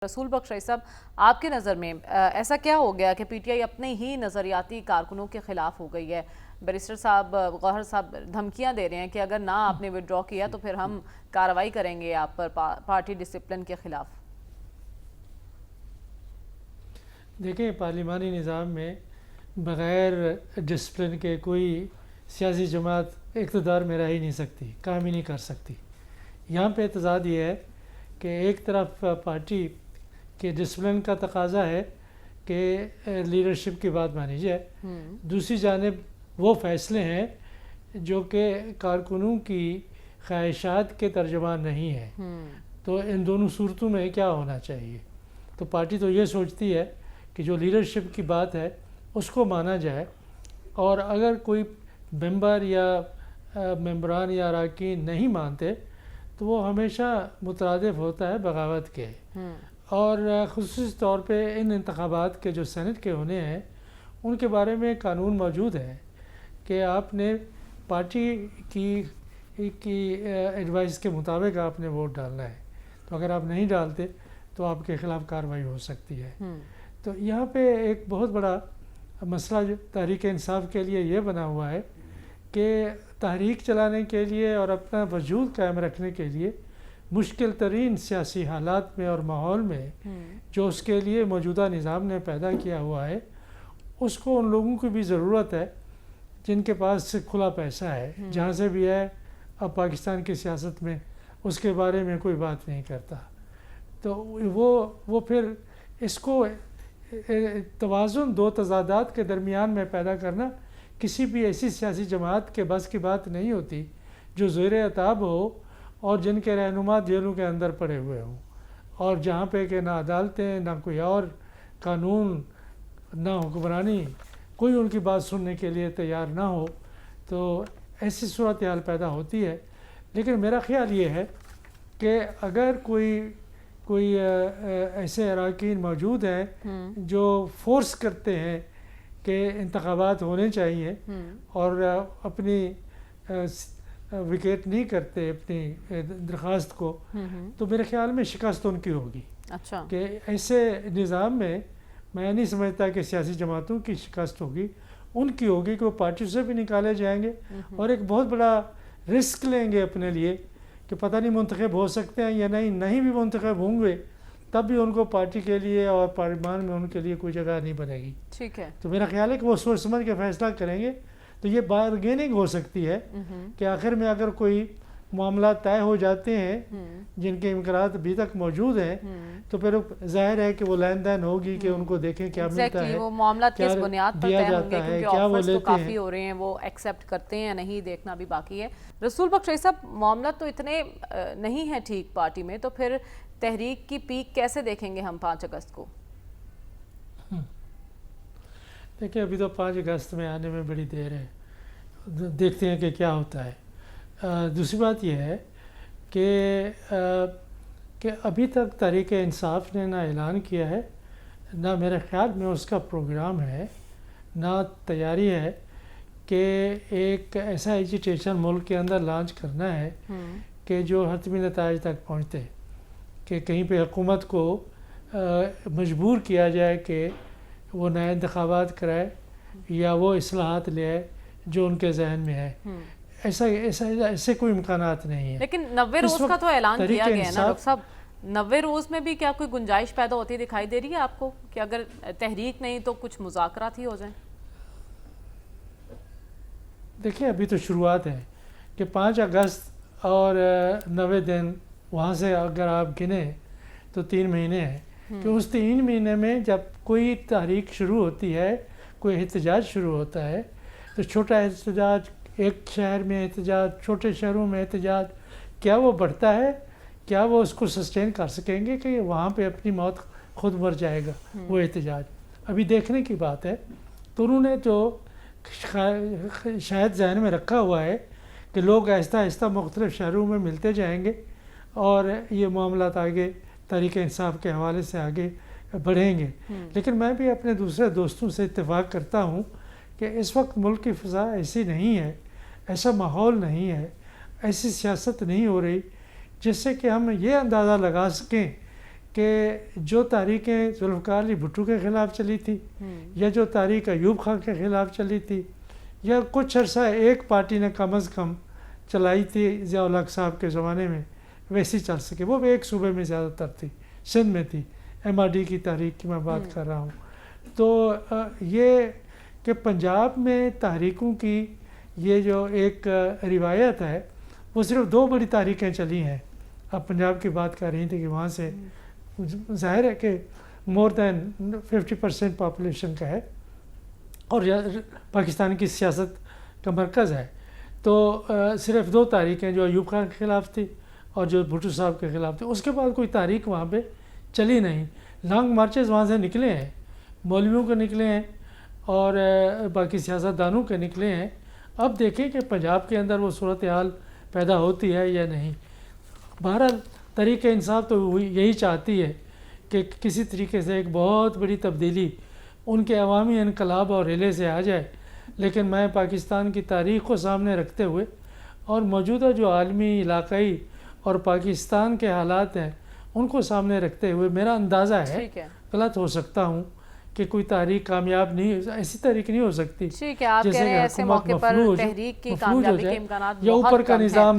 رسول بخش رئیس صاحب، آپ کے نظر میں ایسا کیا ہو گیا کہ پی ٹی آئی اپنے ہی نظریاتی کارکنوں کے خلاف ہو گئی ہے؟ بیرسٹر صاحب گوہر صاحب دھمکیاں دے رہے ہیں کہ اگر نہ آپ نے وڈرا کیا تو پھر ہم کارروائی کریں گے آپ پر پارٹی ڈسپلن کے خلاف۔ دیکھیں، پارلیمانی نظام میں بغیر ڈسپلن کے کوئی سیاسی جماعت اقتدار میں رہ ہی نہیں سکتی، کام ہی نہیں کر سکتی۔ یہاں پہ تضاد یہ ہے کہ ایک طرف پارٹی کے ڈسپلن کا تقاضا ہے کہ لیڈرشپ کی بات مانی جائے، دوسری جانب وہ فیصلے ہیں جو کہ کارکنوں کی خواہشات کے ترجمان نہیں ہیں۔ تو ان دونوں صورتوں میں کیا ہونا چاہیے؟ تو پارٹی تو یہ سوچتی ہے کہ جو لیڈرشپ کی بات ہے اس کو مانا جائے، اور اگر کوئی ممبر یا ممبران یا اراکین نہیں مانتے تو وہ ہمیشہ مترادف ہوتا ہے بغاوت کے۔ اور خصوصی طور پہ ان انتخابات کے جو سینٹ کے ہونے ہیں ان کے بارے میں قانون موجود ہے کہ آپ نے پارٹی کی ایڈوائس کے مطابق آپ نے ووٹ ڈالنا ہے، تو اگر آپ نہیں ڈالتے تو آپ کے خلاف کارروائی ہو سکتی ہے۔ تو یہاں پہ ایک بہت بڑا مسئلہ جو تحریک انصاف کے لیے یہ بنا ہوا ہے کہ تحریک چلانے کے لیے اور اپنا وجود قائم رکھنے کے لیے مشکل ترین سیاسی حالات میں اور ماحول میں جو اس کے لیے موجودہ نظام نے پیدا کیا ہوا ہے، اس کو ان لوگوں کی بھی ضرورت ہے جن کے پاس کھلا پیسہ ہے، جہاں سے بھی ہے۔ اب پاکستان کی سیاست میں اس کے بارے میں کوئی بات نہیں کرتا، تو وہ پھر اس کو توازن دو تضادات کے درمیان میں پیدا کرنا کسی بھی ایسی سیاسی جماعت کے بس کی بات نہیں ہوتی جو زیر عتاب ہو اور جن کے رہنما جیلوں کے اندر پڑے ہوئے ہوں، اور جہاں پہ کہ نہ عدالتیں، نہ کوئی اور قانون، نہ حکمرانی، کوئی ان کی بات سننے کے لیے تیار نہ ہو، تو ایسی صورتحال پیدا ہوتی ہے۔ لیکن میرا خیال یہ ہے کہ اگر کوئی ایسے اراکین موجود ہیں جو فورس کرتے ہیں کہ انتخابات ہونے چاہیے اور اپنی وکیٹ نہیں کرتے اپنی درخواست کو، تو میرے خیال میں شکست ان کی ہوگی۔ اچھا، کہ ایسے نظام میں میں نہیں سمجھتا کہ سیاسی جماعتوں کی شکست ہوگی، ان کی ہوگی کہ وہ پارٹی سے بھی نکالے جائیں گے اور ایک بہت بڑا رسک لیں گے اپنے لیے کہ پتہ نہیں منتخب ہو سکتے ہیں یا نہیں بھی منتخب ہوں گے تب بھی ان کو پارٹی کے لیے اور پارلیمان میں ان کے لیے کوئی جگہ نہیں بنے گی۔ ٹھیک ہے، تو میرا خیال ہے کہ وہ سوچ سمجھ کے فیصلہ کریں گے، تو یہ بارگیننگ ہو سکتی ہے کہ آخر میں اگر کوئی معاملات طے ہو جاتے ہیں جن کے امکانات ابھی تک موجود ہیں تو پھر ظاہر ہے کہ وہ لین دین ہوگی کہ ان کو دیکھیں کیا ملتا ہے، وہ معاملات کس بنیاد پر طے ہوں گے، کیونکہ آفرز تو کافی ہو رہے ہیں، وہ ایکسیپٹ کرتے ہیں یا نہیں دیکھنا بھی باقی ہے۔ رسول بخش رئیس صاحب، معاملات تو اتنے نہیں ہیں ٹھیک پارٹی میں، تو پھر تحریک کی پیک کیسے دیکھیں گے ہم 5 اگست کو؟ دیکھیں، ابھی تو 5 اگست میں آنے میں بڑی دیر ہے، دیکھتے ہیں کہ کیا ہوتا ہے۔ دوسری بات یہ ہے کہ ابھی تک تحریک انصاف نے نہ اعلان کیا ہے، نہ میرے خیال میں اس کا پروگرام ہے، نہ تیاری ہے کہ ایک ایسا ایجیٹیشن ملک کے اندر لانچ کرنا ہے کہ جو حتمی نتائج تک پہنچتے، کہ کہیں پہ حکومت کو مجبور کیا جائے کہ وہ نئے انتخابات کرائے یا وہ اصلاحات لے آئے جو ان کے ذہن میں ہے۔ ایسے کوئی امکانات نہیں ہیں۔ لیکن 90 روز کا تو اعلان کیا گیا ہے نا ڈاکٹر صاحب، 90 روز میں بھی کیا کوئی گنجائش پیدا ہوتی دکھائی دے رہی ہے آپ کو کہ اگر تحریک نہیں تو کچھ مذاکرات ہی ہو جائیں؟ دیکھیں، ابھی تو شروعات ہے کہ 5 اگست اور 90 دن، وہاں سے اگر آپ گنیں تو 3 مہینے ہیں، کہ اس 3 مہینے میں جب کوئی تحریک شروع ہوتی ہے، کوئی احتجاج شروع ہوتا ہے، تو چھوٹا احتجاج، ایک شہر میں احتجاج، چھوٹے شہروں میں احتجاج، کیا وہ بڑھتا ہے؟ کیا وہ اس کو سسٹین کر سکیں گے کہ وہاں پہ اپنی موت خود مر جائے گا وہ احتجاج؟ ابھی دیکھنے کی بات ہے۔ تو انہوں نے جو شاید ذہن میں رکھا ہوا ہے کہ لوگ آہستہ آہستہ مختلف شہروں میں ملتے جائیں گے اور یہ معاملات آگے تحریک انصاف کے حوالے سے آگے بڑھیں گے۔ لیکن میں بھی اپنے دوسرے دوستوں سے اتفاق کرتا ہوں کہ اس وقت ملک کی فضا ایسی نہیں ہے، ایسا ماحول نہیں ہے، ایسی سیاست نہیں ہو رہی جس سے کہ ہم یہ اندازہ لگا سکیں کہ جو تحریکیں ذوالفقار علی بھٹو کے خلاف چلی تھی یا جو تحریک ایوب خان کے خلاف چلی تھی یا کچھ عرصہ ایک پارٹی نے کم از کم چلائی تھی ضیاء الحق صاحب کے زمانے میں، ویسی چل سکے، وہ بھی ایک صوبے میں زیادہ تر تھی، سندھ میں تھی، ایم آر ڈی کی تحریک کی میں بات کر رہا ہوں۔ تو یہ کہ پنجاب میں تحریکوں کی یہ جو ایک روایت ہے، وہ صرف 2 بڑی تحریکیں چلی ہیں۔ اب پنجاب کی بات کر رہی تھی کہ وہاں سے ظاہر ہے کہ مور دین 50% پاپولیشن کا ہے اور پاکستان کی سیاست کا مرکز ہے، تو صرف 2 تحریکیں جو ایوب خان کے خلاف تھی اور جو بھٹو صاحب کے خلاف تھی، اس کے بعد کوئی تحریک وہاں پہ چلی نہیں۔ لانگ مارچز وہاں سے نکلے ہیں، مولویوں کے نکلے ہیں اور باقی سیاستدانوں کے نکلے ہیں۔ اب دیکھیں کہ پنجاب کے اندر وہ صورتحال پیدا ہوتی ہے یا نہیں۔ بہرحال تحریک انصاف تو یہی چاہتی ہے کہ کسی طریقے سے ایک بہت بڑی تبدیلی ان کے عوامی انقلاب اور ریلے سے آ جائے، لیکن میں پاکستان کی تاریخ کو سامنے رکھتے ہوئے اور موجودہ جو عالمی، علاقائی اور پاکستان کے حالات ہیں ان کو سامنے رکھتے ہوئے میرا اندازہ ہے، غلط ہو سکتا ہوں، کہ کوئی تحریک کامیاب نہیں، ایسی تحریک نہیں ہو سکتی ٹھیک ہے، آپ کہہ رہے ہیں ایسے موقع پر تحریک کی کامیابی کے امکانات یا اوپر کا نظام